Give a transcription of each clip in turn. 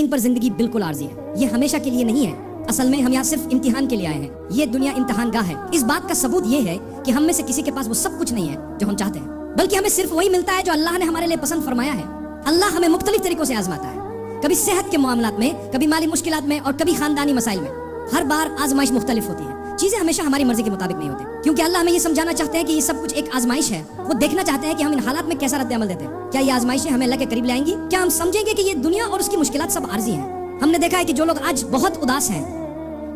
زمین پر زندگی بالکل عارضی ہے، یہ ہمیشہ کے لیے نہیں ہے، اصل میں ہم یہاں صرف امتحان کے لیے آئے ہیں، یہ دنیا امتحان گاہ ہے۔ اس بات کا ثبوت یہ ہے کہ ہم میں سے کسی کے پاس وہ سب کچھ نہیں ہے جو ہم چاہتے ہیں، بلکہ ہمیں صرف وہی ملتا ہے جو اللہ نے ہمارے لیے پسند فرمایا ہے۔ اللہ ہمیں مختلف طریقوں سے آزماتا ہے، کبھی صحت کے معاملات میں، کبھی مالی مشکلات میں، اور کبھی خاندانی مسائل میں۔ ہر بار آزمائش مختلف ہوتی ہے، چیزیں ہمیشہ ہماری مرضی کے مطابق نہیں ہوتی، کیونکہ اللہ ہمیں یہ سمجھانا چاہتے ہیں کہ یہ سب کچھ ایک آزمائش ہے۔ وہ دیکھنا چاہتے ہیں کہ ہم ان حالات میں کیسا رد عمل دیتے ہیں۔ کیا یہ آزمائشیں ہمیں اللہ کے قریب لے آئیں گی؟ کیا ہم سمجھیں گے کہ یہ دنیا اور اس کی مشکلات سب عارضی ہیں؟ ہم نے دیکھا ہے کہ جو لوگ آج بہت اداس ہیں،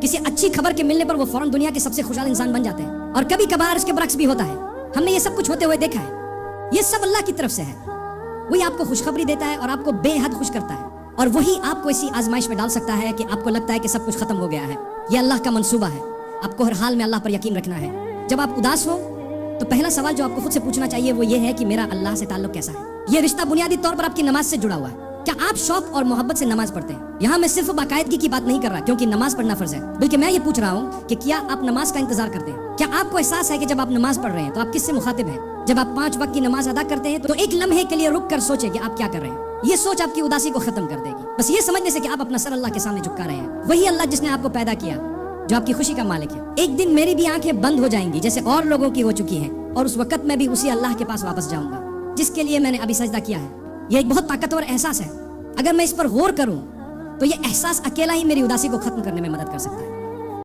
کسی اچھی خبر کے ملنے پر وہ فوراً دنیا کے سب سے خوشحال انسان بن جاتے ہیں، اور کبھی کبھار اس کے برعکس بھی ہوتا ہے۔ ہم نے یہ سب کچھ ہوتے ہوئے دیکھا ہے۔ یہ سب اللہ کی طرف سے ہے، وہی آپ کو خوشخبری دیتا ہے اور آپ کو بے حد خوش کرتا ہے، اور وہی آپ کو اسی آزمائش میں ڈال سکتا ہے کہ آپ کو لگتا ہے کہ سب کچھ ختم ہو گیا ہے۔ یہ اللہ کا منصوبہ ہے، آپ کو ہر حال میں اللہ پر یقین رکھنا ہے۔ جب آپ اداس ہو تو پہلا سوال جو آپ کو خود سے پوچھنا چاہیے وہ یہ ہے کہ میرا اللہ سے تعلق کیسا ہے؟ یہ رشتہ بنیادی طور پر آپ کی نماز سے جڑا ہوا ہے۔ کیا آپ شوق اور محبت سے نماز پڑھتے ہیں؟ یہاں میں صرف باقاعدگی کی بات نہیں کر رہا کیونکہ نماز پڑھنا فرض ہے، بلکہ میں یہ پوچھ رہا ہوں کہ کیا آپ نماز کا انتظار کرتے ہیں؟ کیا آپ کو احساس ہے کہ جب آپ نماز پڑھ رہے ہیں تو آپ کس سے مخاطب ہیں؟ جب آپ 5 وقت کی نماز ادا کرتے ہیں تو ایک لمحے کے لیے رک کر سوچیں کہ آپ کیا کر رہے ہیں۔ یہ سوچ آپ کی اداسی کو ختم کر دے گی۔ بس یہ سمجھنے سے کہ آپ اپنا سر اللہ کے سامنے جھکا رہے ہیں، وہی اللہ جس نے آپ کو پیدا کیا، جو آپ کی خوشی کا مالک ہے۔ ایک دن میری بھی آنکھیں بند ہو جائیں گی جیسے اور لوگوں کی ہو چکی ہیں، اور اس وقت میں بھی اسی اللہ کے پاس واپس جاؤں گا جس کے لیے میں نے ابھی سجدہ کیا ہے۔ یہ ایک بہت طاقتور احساس ہے، اگر میں اس پر غور کروں تو یہ احساس اکیلا ہی میری اداسی کو ختم کرنے میں مدد کر سکتا ہے۔